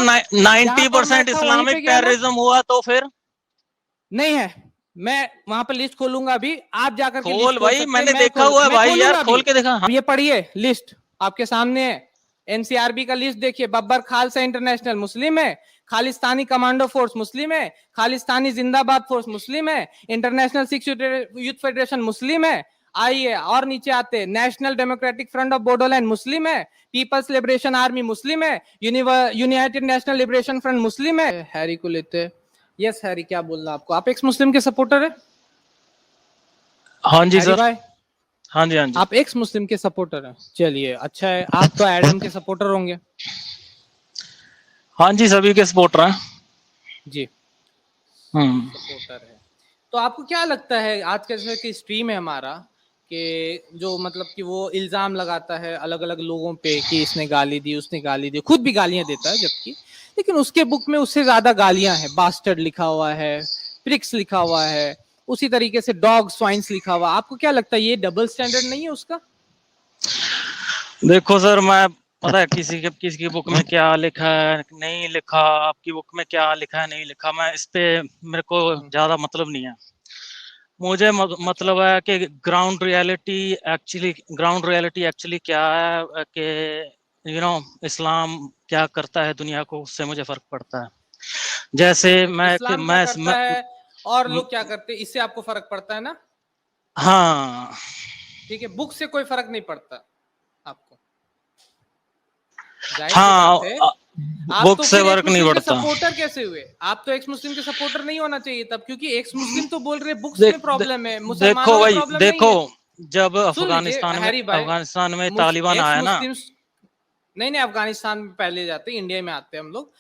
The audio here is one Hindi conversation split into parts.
यहाँ पर मैं 90% था वहीं पे इस्लामिक गया ना, टेररिज्म हुआ तो फिर नहीं है। मैं वहां पर लिस्ट खोलूंगा अभी, आप जाकर के लिस्ट खोल खोल भाई, सकते हैं, मैंने देखा हुआ है मैं भाई यार, खोलूंगा खोल अभी। के देखा। हाँ। ये पढ़िए लिस्ट, आपके सामने है। एनसीआरबी का लिस्ट देखिए, बब्बर खालसा इंटरनेशनल मुस्लिम है, खालिस्तानी कमांडो फोर्स मुस्लिम है, खालिस्तानी जिंदाबाद फोर्स मुस्लिम है, इंटरनेशनल सिख यूथ फेडरेशन मुस्लिम है। आइए और नीचे आते, national democratic front of Bodoland मुस्लिम है, पीपल्स लिबरेशन आर्मी मुस्लिम है, यूनाइटेड नेशनल लिबरेशन फ्रंट मुस्लिम है। हैरी को लेते हैं। यस हैरी, क्या बोलना आपको, आप एक्स मुस्लिम के सपोर्टर है? हाँ जी हैरी सर। भाई, हाँ जी, हाँ जी। आप एक्स मुस्लिम के सपोर्टर हैं, चलिए अच्छा है। आप तो एडम के सपोर्टर होंगे। हाँ जी, सभी के सपोर्टर हैं जी, हम्म। सपोर्टर है। तो आपको क्या लगता है, आज का जैसे कि स्ट्रीम है हमारा, कि जो मतलब कि वो इल्जाम लगाता है अलग अलग लोगों पे कि इसने गाली दी, उसने गाली दी, खुद भी गालियां देता है जबकि, लेकिन उसके बुक में उससे ज्यादा गालियां हैं। बास्टर्ड लिखा हुआ है, प्रिक्स लिखा हुआ है, उसी तरीके से डॉग स्वाइंस लिखा हुआ। आपको क्या लगता है, ये डबल स्टैंडर्ड नहीं है उसका? देखो सर, मैं पता है किसी की बुक में क्या लिखा है नहीं लिखा, आपकी बुक में क्या लिखा है नहीं लिखा, मैं इस पे मेरे को ज्यादा मतलब नहीं है। मुझे अच्छा, मतलब है कि ग्राउंड रियलिटी एक्चुअली क्या है, कि इस्लाम क्या करता है दुनिया को, उससे मुझे फर्क पड़ता है। जैसे अच्छा, इस्लाम क्या करता है और लोग क्या करते हैं, इससे आपको फर्क पड़ता है ना? हाँ ठीक है, बुक से कोई फर्क नहीं पड़ता आपको, जाहिर सी बात हाँ, है। आप बुक तो से फिर एक्स फर्क नहीं मुस्लिम के पड़ता। सपोर्टर कैसे हुए? आप तो एक्स मुस्लिम के सपोर्टर नहीं होना चाहिए तब, क्योंकि एक्स मुस्लिम तो बोल रहे बुक्स देख में दे, प्रॉब्लम है, देखो मुसलमानों में भाई, प्रॉब्लम नहीं देखो, है। जब सुन लीजिए हैरी भाई, अफगानिस्तान में तालिबान एक्स आया ना। मुस्लिम्स, नहीं नहीं, अफगानिस्तान में पहले जाते, इंडिया में आते हैं हम लोग।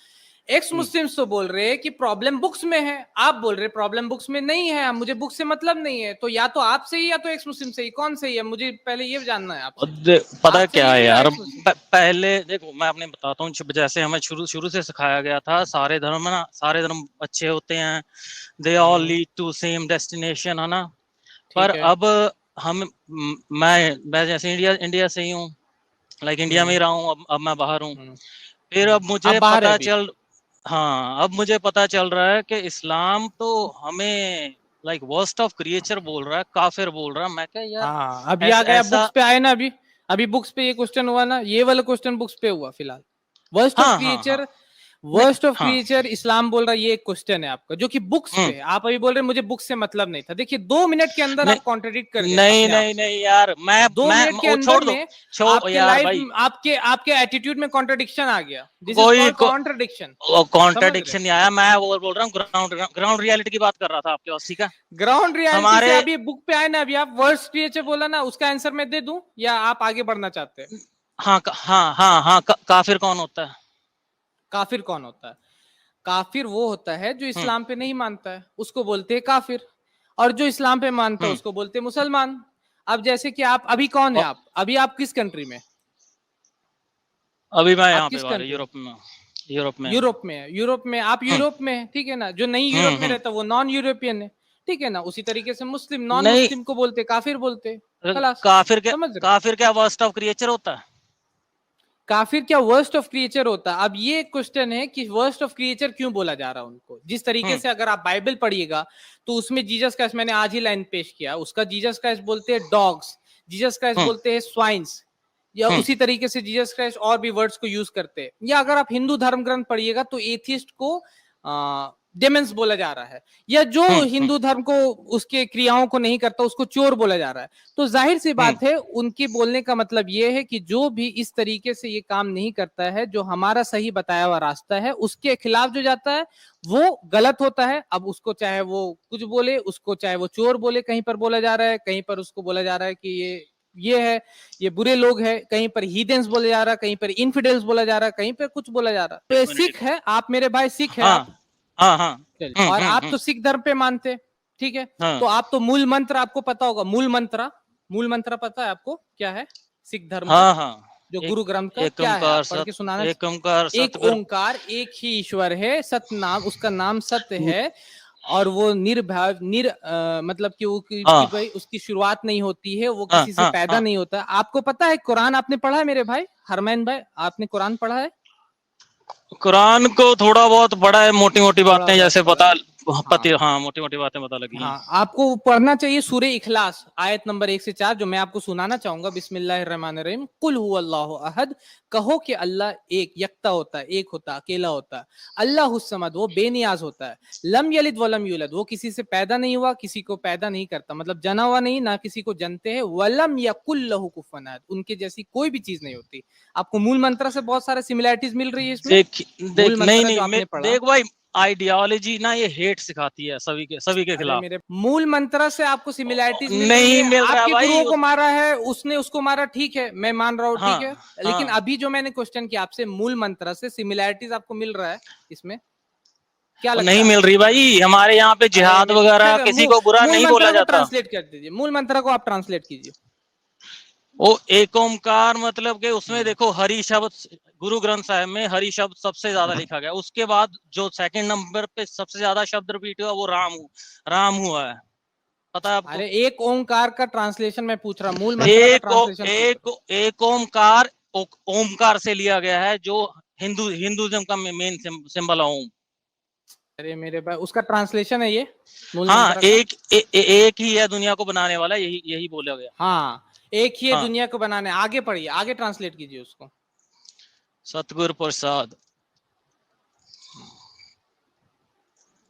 एक्स हम्म, मुस्लिम्स तो बोल रहे हैं कि प्रॉब्लम बुक्स में है, आप बोल रहे प्रॉब्लम बुक्स में नहीं है, मुझे बुक से मतलब नहीं है। तो या तो आप सही या तो एक्स मुस्लिम सही, कौन सही है? मुझे पहले ये जानना है आपसे, पता है आप सही क्या है है या यार, एक्स मुस्लिम? पहले देखो मैं अपने बताता हूँ, जैसे हमें शुरू शुरू से सिखाया गया था, सारे धर्म अच्छे होते हैं, they all lead to same destination, है ना। पर ठीक है। अब हम मैं जैसे इंडिया से ही हूँ, लाइक इंडिया में ही हम्म रहा हूँ, अब मैं बाहर हूँ। फिर अब आप मुझे बाहर है पता अभी? चल हाँ, अब मुझे पता चल रहा है कि इस्लाम तो हमें लाइक वर्स्ट ऑफ क्रिएचर बोल रहा है, काफिर बोल रहा है। मैं क्या यार, हाँ, अभी आ ऐसा गया, ऐसा बुक्स पे आए ना अभी। अभी बुक्स पे ये क्वेश्चन हुआ ना, ये वाला क्वेश्चन बुक्स पे हुआ फिलहाल। वर्स्ट ऑफ हाँ हाँ हाँ। क्रिएचर, नहीं। वर्स्ट ऑफ हाँ। क्रिएचर इस्लाम बोल रहा है, ये एक क्वेश्चन है आपका, जो कि बुक्स पे हम्म। है। आप अभी बोल रहे हैं मुझे बुक से मतलब नहीं था। देखिए 2 मिनट के अंदर नहीं आप कॉन्ट्रडिक्ट कर गए नहीं अपने आप नहीं से। नहीं यार, दो मैं मिनट के वो अंदर छोड़ दो, में छो आपके यार लाइफ, भाई, आपके आपके एटीट्यूड में कॉन्ट्रडिक्शन आ गया। दिस इज कोई कॉल्ड कॉन्ट्रडिक्शन। समझ रहे? कॉन्ट्रडिक्शन नहीं आया। मैं वो बोल रहा हूँ, ग्राउंड रियलिटी की बात कर रहा था आपके पास, ठीक है। ग्राउंड रियलिटी से हमारे अभी बुक पे आए ना, अभी आप वर्स्ट क्रिएचर बोला ना, उसका आंसर मैं दे दूं या आप आगे बढ़ना चाहते हैं? हाँ हाँ हाँ हाँ, काफिर कौन होता है? काफिर कौन होता है? काफिर वो होता है जो हम्म इस्लाम पे नहीं मानता है, उसको बोलते हैं काफिर। और जो इस्लाम पे मानता है हम्म। उसको बोलते हैं मुसलमान। अब जैसे कि आप अभी कौन है, और आप अभी आप किस कंट्री में? अभी मैं आप यहाँ पे किस बाहर कंट्री? यूरोप में, यूरोप में। यूरोप में है, यूरोप में आप हम्म यूरोप में है, ठीक है ना। जो नहीं यूरोप में हम्म। रहता वो नॉन यूरोपियन है, ठीक है ना। उसी तरीके से मुस्लिम नॉन नहीं, मुस्लिम को बोलते काफिर बोलते। खलास, समझ रहे? काफिर क्या वर्स्ट ऑफ क्रिएचर होता है? काफिर क्या वर्स्ट ऑफ क्रिएचर होता? अब ये क्वेश्चन है कि वर्स्ट ऑफ क्रिएचर क्यों बोला जा रहा है उनको। जिस तरीके हम्म से अगर आप बाइबल पढ़िएगा तो उसमें जीसस क्राइस्ट, मैंने आज ही लाइन पेश किया उसका, जीसस क्राइस्ट बोलते हैं डॉग्स, जीसस क्राइस्ट हम्म बोलते हैं स्वाइन्स, या हम्म उसी तरीके से जीसस क्राइस्ट और भी वर्ड्स को यूज करते हैं। या अगर आप हिंदू धर्म ग्रंथ पढ़िएगा तो एथिस्ट को डेमन्स बोला जा रहा है, या जो हम्म हिंदू धर्म को उसके क्रियाओं को नहीं करता उसको चोर बोला जा रहा है। तो जाहिर सी हम्म बात है, उनके बोलने का मतलब ये है कि जो भी इस तरीके से ये काम नहीं करता है, जो हमारा सही बताया हुआ रास्ता है उसके खिलाफ जो जाता है वो गलत होता है। अब उसको चाहे वो कुछ बोले, उसको चाहे वो चोर बोले, कहीं पर बोला जा रहा है, कहीं पर उसको बोला जा रहा है कि ये है, ये बुरे लोग है, कहीं पर हीदेंस बोला जा रहा है, कहीं पर इनफिडेल्स बोला जा रहा है, कहीं पर कुछ बोला जा रहा है। तो एक ये मिनट, सिख है, आप मेरे भाई सिख है हाँ आप, हाँ हाँ। और आप हम्म। तो सिख धर्म पे मानते, ठीक है। हाँ तो आप तो मूल मंत्र आपको पता होगा, मूल मंत्र पता है आपको क्या है सिख धर्म का? हाँ हाँ। जो एक गुरु ग्रंथ का एक क्या है, ओंकार आप पढ़ सत, के सुनाना। एक ओंकार एक सतगुरु। ओंकार, एक ही ईश्वर है, सत नाम, उसका नाम सत्य है। और वो निर्भय मतलब कि कि हाँ भाई उसकी शुरुआत नहीं होती है, वो हाँ किसी से हाँ पैदा हाँ। नहीं होता। आपको पता है कुरान आपने पढ़ा है मेरे भाई हरमैन भाई, आपने कुरान पढ़ा है? कुरान को थोड़ा बहुत पढ़ा है, मोटी मोटी थोड़ा बातें बहुत जैसे पढ़ा पता है। पति, हाँ हाँ मोटी मोटी बातें पता लगी हैं। हाँ, आपको पढ़ना चाहिए सूरे इखलास आयत नंबर 1 से 4, जो मैं आपको सुनाना चाहूंगा। बिस्मिल्लाहिर्रहमानिर्रहीम। कुल हुवल्लाहु अहद, कहो कि अल्लाह एक यकता होता है, एक होता है, अकेला होता है। अल्लाहुस समद, वो बेनियाज होता है। लम यलिद वलम यूलद, वो किसी से पैदा नहीं हुआ, किसी को पैदा नहीं करता, मतलब जना हुआ नहीं, ना किसी को जनते हैं। वलम यकुल लहू कुफुवन अहद, उनके जैसी कोई भी चीज नहीं होती। आपको मूल मंत्र से बहुत सारे सिमिलैरिटीज मिल रही है इसमें। देख मूल देख नहीं मंत्र जो नहीं आपने पढ़ा, देख भाई, आइडियोलॉजी ना ये हेट सिखाती है सभी के अरे खिलाफ। मेरे मूल मंत्र से आपको सिमिलैरिटीज मिल रही नहीं है। मिल रहा आपके भाई गुरुओं को मारा है, उसने उसको मारा, ठीक है, मैं मान रहा हूँ, ठीक हाँ है। लेकिन हाँ, अभी जो मैंने क्वेश्चन किया आपसे, मूल मंत्र से सिमिलैरिटीज आपको मिल रहा है इसमें, क्या और लगता नहीं है मिल आपको? रही भाई, हमारे यहाँ पे अरे जिहाद मेरे, वगैरह फिर किसी को बुरा मूल नहीं बोला मंत्र को जाता। ट्रांसलेट कर दीजिए, मूल मंत्र को आप ट्रांसलेट कीजिए। वो एक ओमकार मतलब के उसमें हम्म, देखो हरि शब्द, गुरु ग्रंथ साहिब में हरि शब्द सबसे ज्यादा लिखा गया। उसके बाद जो सेकंड नंबर पे सबसे ज्यादा शब्द रिपीट हुआ वो राम हुआ है, पता है आपको? अरे एक ओंकार का ट्रांसलेशन मैं पूछ रहा हूँ, मूल मंत्र का ट्रांसलेशन पूछ रहा हूँ। एक ओमकार, ओमकार से लिया गया है, जो हिंदुइज्म का मेन सिंबल है ओम। अरे मेरे भाई, उसका ट्रांसलेशन है ये मूल हाँ मंत्र का। एक ही है दुनिया को बनाने वाला, यही यही बोला गया। हाँ, एक ही है हाँ, दुनिया को बनाने। आगे पढ़िए, आगे ट्रांसलेट कीजिए उसको। सतगुरु प्रसाद।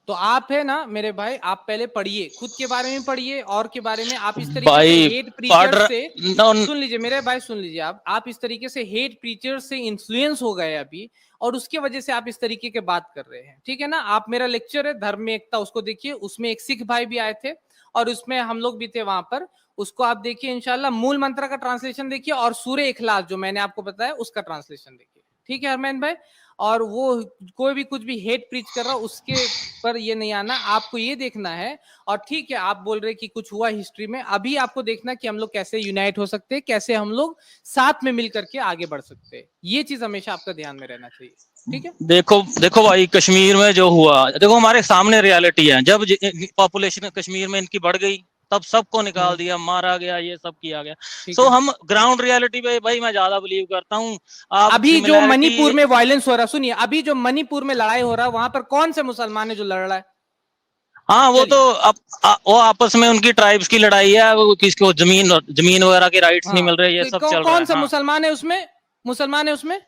तो आप है ना मेरे भाई, आप पहले पढ़िए, खुद के बारे में पढ़िए, और के बारे में। आप इस तरीके से भाई हेट पढ़ प्रीचर से, न, सुन लीजिए मेरे भाई, सुन लीजिए। आप इस तरीके से हेट प्रीचर से इन्फ्लुएंस हो गए अभी, और उसके वजह से आप इस तरीके के बात कर रहे हैं, ठीक है ना। आप, मेरा लेक्चर है धर्म में एकता, उसको देखिए। उसमें एक सिख भाई भी आए थे, और उसमें हम लोग भी थे वहां पर। उसको आप देखिए इंशाल्लाह। मूल मंत्र का ट्रांसलेशन देखिए, और सूर्य इखलास जो मैंने आपको बताया उसका ट्रांसलेशन देखिए, ठीक है अरमान भाई। और वो कोई भी कुछ भी हेट प्रीच कर रहा है उसके पर ये नहीं आना, आपको ये देखना है। और ठीक है, आप बोल रहे कि कुछ हुआ हिस्ट्री में, अभी आपको देखना कि हम लोग कैसे यूनाइट हो सकते हैं, कैसे हम लोग साथ में मिल करके आगे बढ़ सकते हैं। ये चीज हमेशा आपका ध्यान में रहना चाहिए, ठीक है। देखो देखो भाई, कश्मीर में जो हुआ, देखो हमारे सामने रियलिटी है। जब पॉपुलेशन कश्मीर में इनकी बढ़ गई, तब सबको निकाल दिया, मारा गया, ये सब किया गया। ठीक सो है। हम ग्राउंड रियलिटी पे भाई मैं ज्यादा बिलीव करता हूँ। आप अभी जो सिमिलैरिटी, मणिपुर में वायलेंस हो रहा, सुनिए, अभी जो मणिपुर में लड़ाई हो रहा है, वहां पर कौन से मुसलमान है जो लड़ रहा है? हाँ वो तो चलिए। वो आपस में उनकी ट्राइब्स की लड़ाई है, वो किसको जमीन वगैरह के राइट्स नहीं हाँ, मिल रहे, ये सब चल रहा कौन है। सा हाँ मुसलमान है उसमें? मुसलमान है उसमें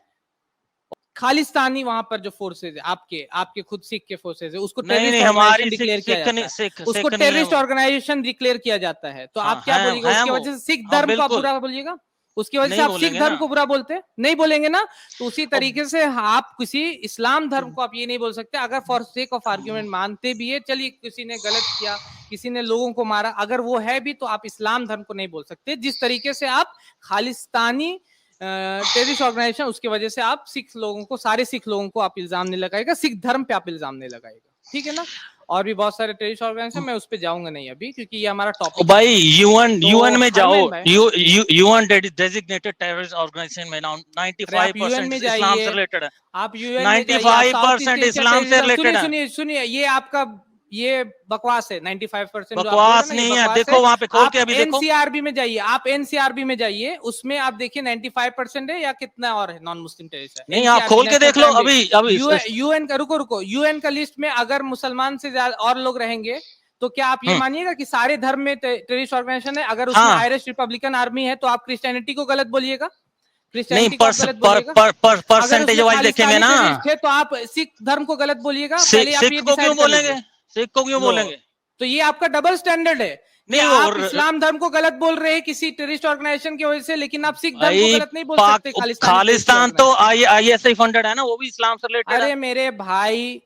खालिस्तानी। वहां पर जो फोर्सेज है, आपके आपके खुद सिख के फोर्सेज है, उसको नहीं टेररिस्ट नहीं, हमारी ऑर्गेनाइजेशन डिक्लेयर किया जाता है। उसको सिख नहीं है टेररिस्ट वो। ऑर्गेनाइजेशन डिक्लेयर किया जाता है। तो हाँ आप क्या बोलिएगा है उसकी वो। वजह से? सिख हाँ धर्म को आप बिल्कुल, बुरा बोलिएगा उसकी वजह से? नहीं आप सिख बोलेंगे धर्म ना। को बुरा बोलते हैं, नहीं बोलेंगे ना। तो उसी अब तरीके से आप किसी इस्लाम धर्म को आप ये नहीं बोल सकते। अगर फॉर सेक ऑफ आर्ग्यूमेंट मानते भी है, चलिए किसी ने गलत किया, किसी ने लोगों को मारा, अगर वो है भी, तो आप इस्लाम धर्म को नहीं बोल सकते। जिस तरीके से आप खालिस्तानी टेररिस्ट ऑर्गेनाइजेशन, उसकी वजह से आप सिख लोगों को, सारे सिख लोगों को आप इल्जाम नहीं लगाएगा, सिख धर्म पे आप इल्जाम नहीं लगाएगा, ठीक है ना। और भी बहुत सारे टेररिस्ट ऑर्गेनाइजेशन, मैं उस पर जाऊंगा नहीं अभी, क्योंकि ये हमारा टॉपिक भाई नहीं है। यूएन तो में जाओ, हरमैन भाई, यूएन डेजिग्नेटेड टेररिस्ट ऑर्गेनाइजेशन में ना अरे आप यूएन में 95% इस्लाम से जाइए, रिलेटेड है। आप यूएन में जाइए, आप साउथ ईस्ट 95% एशिया इस्लाम से टेररिज्म, सुनिए रिलेटेड है। सुनिए सुनिए, ये आपका ये बकवास है। 95% जो आप बोल रहे हैं बकवास ना, ये नहीं है, बकवास है। देखो वहां पे खोल आप के अभी देखो। एनसीआरबी में जाइए, आप एनसीआरबी में जाइए, उसमें आप देखिए 95% है या कितना और है नॉन मुस्लिम टेररिस्ट है। नहीं आप एनसीआरबी, खोल के नेशनल देख लो क्राइम रेट। अभी अभी यूएन का, रुको रुको, यूएन का लिस्ट में अगर मुसलमान से ज्यादा और लोग रहेंगे, तो क्या आप ये मानिएगा कि सारे धर्म में टेररिस्ट ऑर्गेनाइजेशन है? अगर उसमें हाँ आयरिश रिपब्लिकन आर्मी है, तो आप क्रिश्चियनिटी को गलत बोलिएगा? नहीं, क्रिश्चियनिटी को आप गलत बोलिएगा? अगर परसेंटेज उसमें वाइज देखेंगे खालिस्तानी ना। टेररिस्ट है, तो आप सिख धर्म को गलत बोलिएगा? पहले आप सिख ये को क्यों डिसाइड कर बोलेंगे, लीजिए। सिख को क्यों लो, बोलेंगे? तो ये आपका डबल स्टैंडर्ड है कि नहीं आप और इस्लाम धर्म को गलत बोल रहे हैं किसी टेररिस्ट ऑर्गेनाइजेशन की वजह से, लेकिन आप सिख धर्म को भाई गलत नहीं बोल पाक सकते खालिस्तानी टेररिस्ट खालिस्तान तो ऑर्गेनाइजेशन। आईएसआई फंडेड है ना, वो भी इस्लाम से रिलेटेड है। अरे मेरे भाई,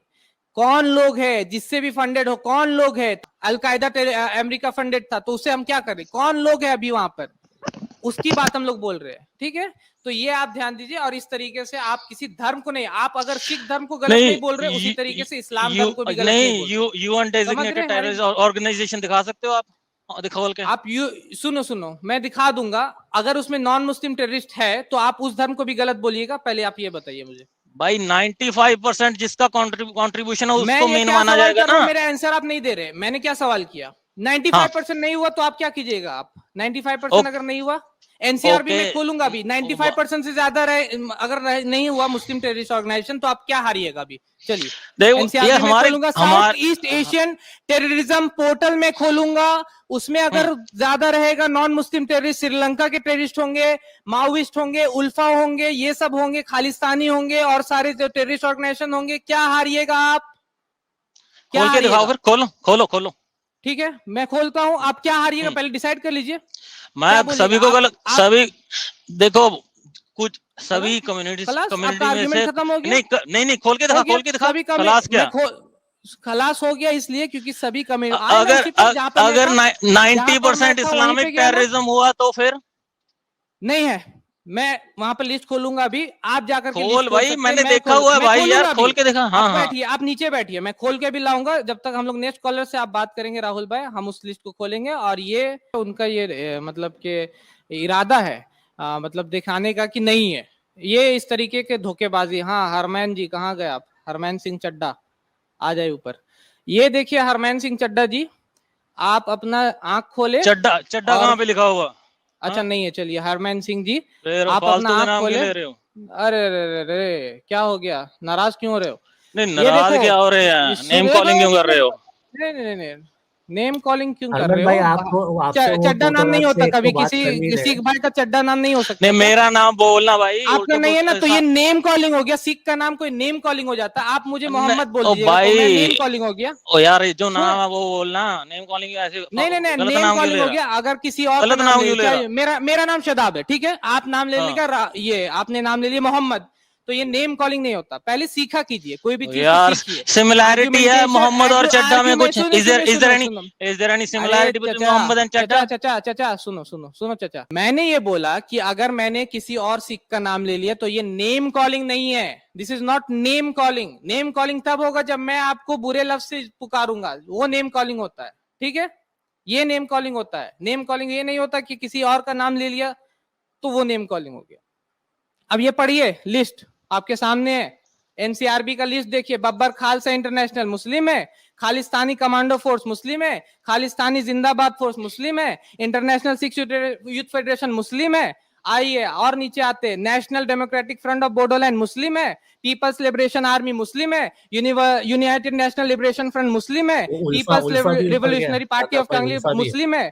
कौन लोग है जिससे भी फंडेड हो? कौन लोग है? अलकायदा अमेरिका फंडेड था, तो उसे हम क्या करें? कौन लोग है अभी वहां पर? उसकी बात हम लोग बोल रहे हैं, ठीक है। तो ये आप ध्यान दीजिए। और इस तरीके से आप किसी धर्म को नहीं, आप अगर सिख धर्म को गलत नहीं बोल रहे, उसी तरीके से इस्लाम धर्म को भी गलत नहीं बोल रहे। यूएन समझ रहे डेजिग्नेटेड हैं हमारी? टेररिस्ट ऑर्गेनाइजेशन दिखा सकते हो आप? दिखाओ के। आप यू सुनो सुनो, मैं दिखा दूंगा। अगर उसमें नॉन मुस्लिम टेररिस्ट है, तो आप उस धर्म को भी गलत बोलिएगा? पहले आप ये बताइए मुझे। भाई 95% जिसका कंट्रीब्यूशन है मैं उसको ये मेन क्या माना सवाल जाएगा कर रहा ना। हूं, मेरा आंसर आप नहीं दे रहे। मैंने क्या सवाल किया? हाँ 95% नहीं हुआ तो आप क्या कीजिएगा? आप 95% ओके, अगर नहीं हुआ, एनसीआरबी ओके में खोलूंगा अभी 95% से ज्यादा नहीं हुआ मुस्लिम टेररिस्ट ऑर्गेनाइजेशन, तो आप क्या हारिएगा अभी। चलिए देखो ये एनसीआरबी में हमारे खोलूंगा, साउथ हमारे ईस्ट एशियन टेररिज्म पोर्टल में खोलूंगा, उसमें अगर ज्यादा रहेगा नॉन मुस्लिम टेररिस्ट, श्रीलंका के टेररिस्ट होंगे, माओविस्ट होंगे, उल्फा होंगे, ये सब होंगे, खालिस्तानी होंगे और सारे जो टेररिस्ट ऑर्गेनाइजेशन होंगे, क्या हारिएगा आप, क्या खोल के दिखाओ, हारिएगा। फिर खोलो खोलो खोलो। ठीक है मैं खोलता हूं, आप क्या हारिएगा पहले डिसाइड कर लीजिए। मैं क्या सभी बोलिएगा को आप, गलत, सभी देखो कुछ सभी खलास खलास आपका कम्युनिटी में आर्ग्यूमेंट से खत्म हो गया। नहीं खोल के दिखा, हो गया खोल के दिखा। सभी का खलास क्या? खलास हो गया इसलिए क्योंकि सभी कम्युनिटी आज मैं उसी पर जहां पर मैं अगर था, जहां पर मैं 90% था वहीं पे इस्लामिक गया ना। टेररिज्म हुआ तो फिर नहीं है, मैं वहां पर लिस्ट खोलूंगा अभी, आप जाकर के लिस्ट खोल खोल भाई, सकते हैं, मैंने देखा हुआ है मैं भाई यार, खोलूंगा खोल अभी। के दिखा। हाँ आप हाँ बैठिए, आप नीचे बैठिए, मैं खोल के भी लाऊंगा, जब तक हम लोग नेक्स्ट कॉलर से आप बात करेंगे राहुल भाई, हम उस लिस्ट को खोलेंगे। और ये उनका ये मतलब के इरादा है मतलब दिखाने का कि नहीं है ये इस तरीके के धोखेबाजी। हाँ हरमैन जी कहाँ गए आप, हरमैन सिंह चड्डा आ जाए ऊपर। ये देखिए हरमैन सिंह चड्डा जी, आप अपना आंख खोले। चड्डा चड्डा और कहाँ पे लिखा हुआ? अच्छा नहीं है, चलिए हरमैन सिंह जी फिर आप अपना फालतू के आंख नाम क्यों खोले। ले रहे हो? अरे रे रे रे क्या हो गया, नाराज क्यों हो रहे हो। नहीं ये नाराज देखो क्या हो रहे हैं, नेम सुने कॉलिंग दो क्यों कर रहे हो? नहीं नहीं नहीं, नेम कॉलिंग क्यों कर हरमन रहे भाई हो। आपको आपसे वो चड्डा नाम नहीं फोटोग्राफ होता से एक कभी, तो बात कर ही किसी रहे सिख भाई का चड्डा नाम नहीं हो सकता नहीं क्या। मेरा नाम बोलना भाई, आपका उल्टे नहीं है ना, पुल्टे तो ये नेम कॉलिंग हो गया। सिख का नाम कोई नेम कॉलिंग हो जाता है, आप मुझे मोहम्मद बोल ओ दीजिएगा तो मैं भाई, नेम कॉलिंग हो गया। ओ यार ये जो सुन नाम है वो बोलना, नेम कॉलिंग ऐसे नहीं नहीं नहीं, गलत नेम नाम क्यों कॉलिंग ले हो रहा? गया। अगर किसी और का गलत नाम नाम ले क्यों ले रहा? चाहे मेरा नाम शदाब है, ठीक है, आप नाम ले हाँ। लेगा ये आपने नाम ले लिया मोहम्मद, तो ये नेम कॉलिंग नहीं होता। पहले सीखा कीजिए, कोई भी चीज को यार सीखिए। सिमिलैरिटी है मोहम्मद और चड्डा में कुछ, सुनिए इज सुनिए देयर सुनो एनी, सुनो, इज देयर एनी अरे सिमिलैरिटी बिटवीन चचा मोहम्मद एंड चड्डा? चचा सुनो सुनो सुनो चचा, मैंने ये बोला कि अगर मैंने किसी और सिख का नाम ले लिया तो ये नेम कॉलिंग नहीं है। This is not name calling. Name calling तब होगा जब मैं आपको बुरे लफ्ज से पुकारूंगा, वो नेम कॉलिंग होता है, ठीक है, ये नेम कॉलिंग होता है। नेम कॉलिंग ये नहीं होता कि किसी और का नाम ले लिया तो वो नेम कॉलिंग हो गया। अब ये पढ़िए लिस्ट आपके सामने है, एनसीआरबी का लिस्ट देखिए। बब्बर खालसा इंटरनेशनल मुस्लिम है, खालिस्तानी कमांडो फोर्स मुस्लिम है, खालिस्तानी जिंदाबाद फोर्स मुस्लिम है, इंटरनेशनल सिख यूथ फेडरेशन मुस्लिम है। आइए और नीचे आते, national democratic front of Bodoland मुस्लिम है, पीपल्स लिबरेशन आर्मी मुस्लिम है, यूनाइटेड नेशनल लिबरेशन फ्रंट मुस्लिम है, उल्फा पीपल्स उल्फा भी ऊपर गया, रिवोल्यूशनरी पार्टी ऑफ भाई कांगली उल्फा भी है। मुस्लिम है।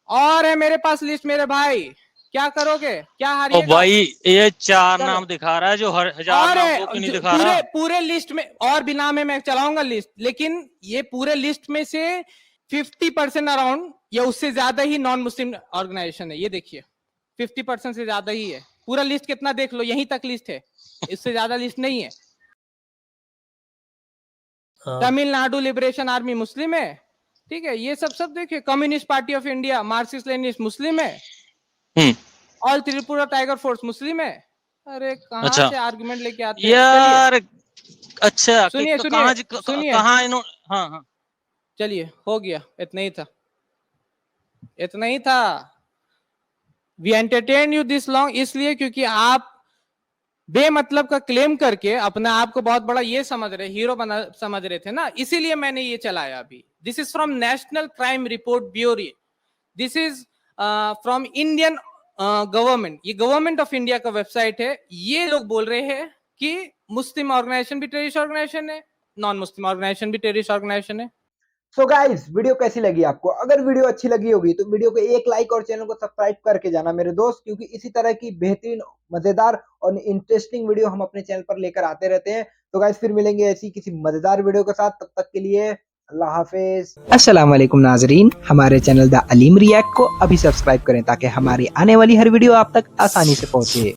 और है मेरे पास लिस्ट मेरे भाई, क्या करोगे, क्या ओ हारिएगा। भाई ये 4 चलो। नाम दिखा रहा है, जो हर 1000 और नाम वो क्यों नहीं दिखा पूरे रहा? पूरे लिस्ट में और भी नाम है, मैं चलाऊंगा लिस्ट, लेकिन ये पूरे लिस्ट में से 50% अराउंड या उससे ज्यादा ही नॉन मुस्लिम ऑर्गेनाइजेशन है। ये देखिए 50% से ज्यादा ही है। पूरा लिस्ट कितना देख लो, यहीं तक लिस्ट है, इससे ज्यादा लिस्ट नहीं है। तमिलनाडु लिबरेशन आर्मी मुस्लिम है, ठीक है, ये सब देखिए। Communist party of India, Marxist Leninist मुस्लिम है, ऑल त्रिपुरा टाइगर फोर्स मुस्लिम है। अरे कहां अच्छा। से आर्गुमेंट लेके आते हैं। यार अच्छा, सुनिए सुनिए कहाँ इन्होंने, हाँ हाँ चलिए हो गया, इतना ही था, इतना ही था। We entertain you this long इसलिए क्योंकि आप बेमतलब का क्लेम करके अपने आप को बहुत बड़ा ये समझ रहे, हीरो बना समझ रहे थे ना, इसीलिए मैंने ये चलाया अभी। This is from national crime report bureau, this is from Indian government, ये गवर्नमेंट ऑफ इंडिया का वेबसाइट है। ये लोग बोल रहे हैं कि मुस्लिम ऑर्गेनाइजेशन भी टेररिस्ट ऑर्गेनाइजेशन है, नॉन मुस्लिम ऑर्गेनाइजेशन भी टेररिस्ट ऑर्गेनाइजेशन है। सो गाइस वीडियो कैसी लगी आपको। अगर वीडियो अच्छी लगी होगी तो वीडियो को एक लाइक और चैनल को सब्सक्राइब करके जाना मेरे दोस्त, क्योंकि इसी तरह की बेहतरीन मजेदार और इंटरेस्टिंग वीडियो हम अपने चैनल पर लेकर आते रहते हैं। तो गाइस फिर मिलेंगे ऐसी किसी मजेदार वीडियो के साथ, तब तक के लिए अल्लाह हाफिज। अस्सलाम वालेकुम नाजरीन, हमारे चैनल द अलीम रिएक्ट को अभी सब्सक्राइब करें ताकि हमारी आने वाली हर वीडियो आप तक आसानी से पहुंचे।